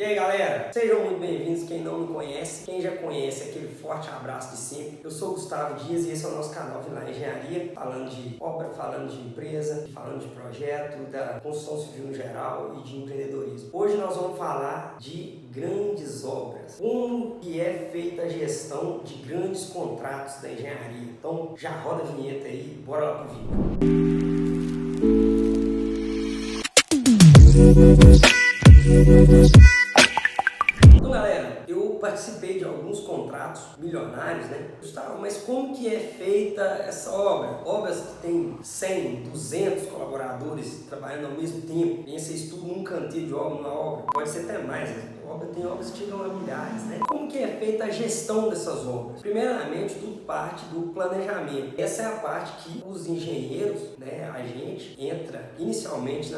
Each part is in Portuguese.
E aí galera, sejam muito bem-vindos. Quem não me conhece, quem já conhece, aquele forte abraço de sempre. Eu sou o Gustavo Dias e esse é o nosso canal Vilar Engenharia, falando de obra, falando de empresa, falando de projeto, da construção civil no geral e de empreendedorismo. Hoje nós vamos falar de grandes obras, como que é feita a gestão de grandes contratos da engenharia. Então já roda a vinheta aí, bora lá pro vídeo. Então galera, eu participei de alguns contratos milionários, né? Gustavo, mas como que é feita essa obra? Obras que tem 100, 200 colaboradores trabalhando ao mesmo tempo. Pensa isso tudo num canteiro de obra, uma obra. Pode ser até mais, né? Tem obras que chegam a milhares, né? Como que é feita a gestão dessas obras? Primeiramente, tudo parte do planejamento. Essa é a parte que os engenheiros, né, a gente entra inicialmente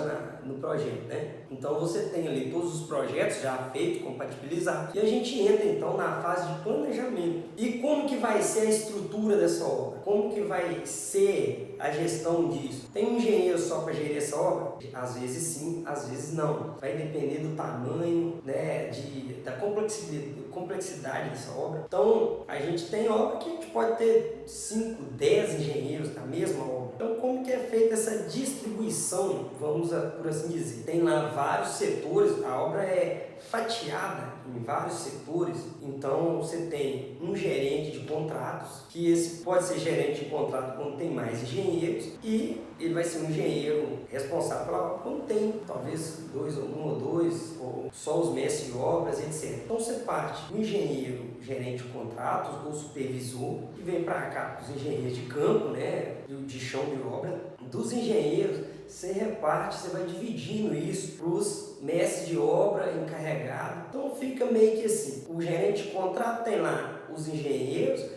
no projeto, né? Então você tem ali todos os projetos já feitos, compatibilizados, e a gente entra então na fase de planejamento. E como que vai ser a estrutura dessa obra? Como que vai ser a gestão disso? Tem um engenheiro só para gerir essa obra? Às vezes sim, às vezes não. Vai depender do tamanho, né, da complexidade dessa obra. Então, a gente tem obra que a gente pode ter 5, 10 engenheiros na mesma obra. Então, como que é feita essa distribuição, por assim dizer? Tem lá vários setores, a obra é fatiada em vários setores. Então, você tem um gerente de contratos, que esse pode ser gerente de contrato quando tem mais engenheiros, e ele vai ser um engenheiro responsável pela obra quando tem talvez um ou dois, ou só os mestres de obras, etc. Então você parte do engenheiro, gerente de contratos ou supervisor, que vem para cá os engenheiros de campo, né, de chão de obra. Dos engenheiros, você reparte, você vai dividindo isso para os mestres de obra encarregados. Então fica meio que assim, o gerente de contrato tem lá os engenheiros,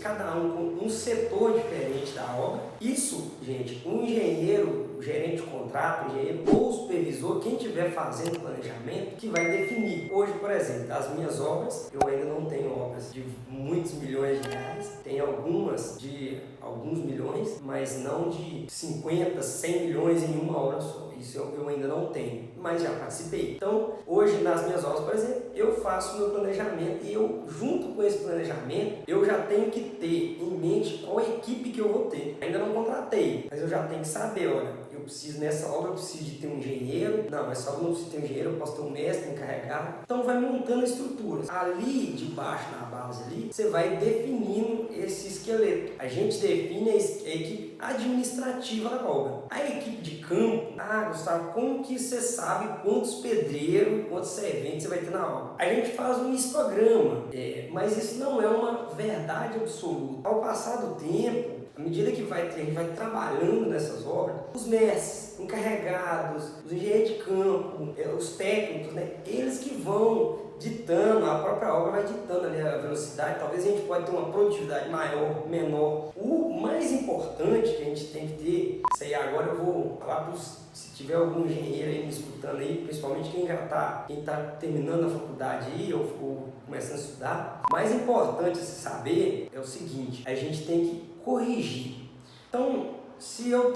cada um com um setor diferente da obra. Isso, gente, um engenheiro, o gerente de contrato, o engenheiro ou o supervisor, quem estiver fazendo o planejamento, que vai definir. Hoje, por exemplo, das minhas obras, eu ainda não tenho obras de muitos milhões de reais, tem algumas de alguns milhões, mas não de 50, 100 milhões em uma obra só. Isso eu ainda não tenho, mas já participei. Então, hoje nas minhas obras, por exemplo, eu faço meu planejamento e eu, junto com esse planejamento, eu já tenho que ter em mente qual equipe que eu vou ter. Ainda não contratei, mas eu já tenho que saber, olha, eu preciso nessa obra, eu preciso de ter um engenheiro. Não, essa obra não preciso ter um engenheiro, eu posso ter um mestre encarregado. Então vai montando estruturas. Ali, debaixo na base ali, você vai definindo esse esqueleto. A gente define a equipe administrativa da obra. A equipe de campo, Gustavo, como que você sabe quantos pedreiros, quantos serventes você vai ter na obra? A gente faz um histograma, mas isso não é uma verdade absoluta. Ao passar do tempo, à medida que a gente vai trabalhando nessas obras, os mestres, encarregados, os engenheiros de campo, os técnicos, né, eles que vão ditando, a própria obra vai ditando ali a velocidade. Talvez a gente pode ter uma produtividade maior, menor. O mais importante que a gente tem que ter, isso aí agora eu vou falar para se tiver algum engenheiro aí me escutando aí, principalmente quem está terminando a faculdade aí ou começando a estudar, o mais importante a se saber é o seguinte: a gente tem que corrigir. Então, se eu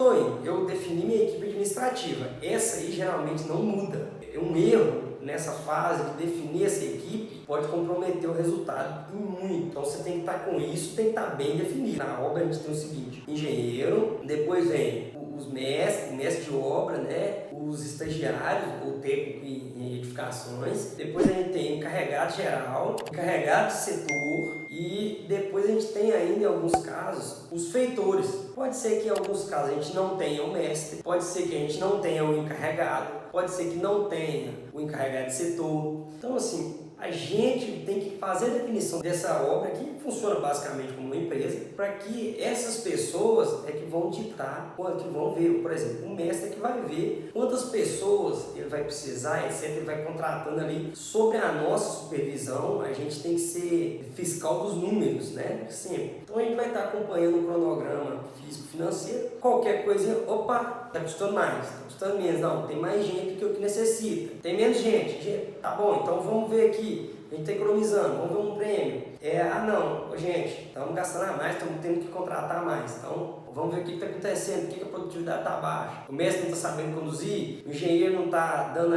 defini minha equipe administrativa, essa aí geralmente não muda. Um erro nessa fase de definir essa equipe pode comprometer o resultado e muito. Então você tem que estar com isso, tem que estar bem definido. Na obra a gente tem o seguinte: engenheiro, depois vem os mestres de obra, né, os estagiários ou técnico em edificações, depois a gente tem encarregado geral, encarregado de setor, e depois a gente tem ainda em alguns casos os feitores. Pode ser que em alguns casos a gente não tenha o mestre, pode ser que a gente não tenha o encarregado, pode ser que não tenha o encarregado de setor. Então assim, a gente tem que fazer a definição dessa obra que funciona basicamente como uma empresa, para que essas pessoas que vão ditar, que vão ver, por exemplo, o mestre que vai ver quantas pessoas ele vai precisar, etc. Ele vai contratando ali sobre a nossa supervisão. A gente tem que ser fiscal dos números, né? Sempre. Então a gente vai estar acompanhando o cronograma físico-financeiro. Qualquer coisa, opa, tá custando mais, tá custando menos. Não, tem mais gente do que o que necessita. Tem menos gente. Tá bom, então vamos ver aqui. A gente está economizando, vamos ver um prêmio. Não, gente, estamos gastando a mais, estamos tendo que contratar mais. Então, vamos ver o que está acontecendo, por que a produtividade está baixa. O mestre não está sabendo conduzir, o engenheiro não está dando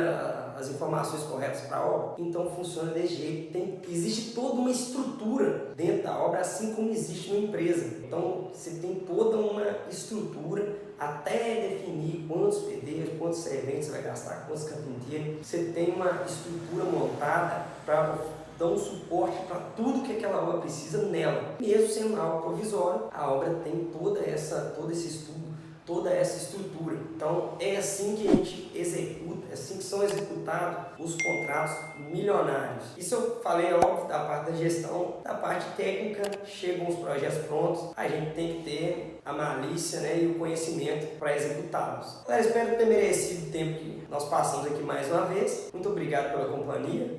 as informações corretas para a obra, então funciona desse jeito. Existe toda uma estrutura dentro da obra, assim como existe numa empresa. Então você tem toda uma estrutura até definir quantos pedreiros, quantos serventes você vai gastar, quantos carpinteiros. Você tem uma estrutura montada para dar um suporte para tudo que aquela obra precisa nela. Mesmo sendo algo provisório, a obra tem todo esse estudo, toda essa estrutura. Então é assim que a gente executa, é assim que são executados os contratos milionários. Isso eu falei, óbvio, da parte da gestão. Da parte técnica, chegam os projetos prontos, a gente tem que ter a malícia, né, e o conhecimento para executá-los. Galera, espero ter merecido o tempo que nós passamos aqui mais uma vez. Muito obrigado pela companhia.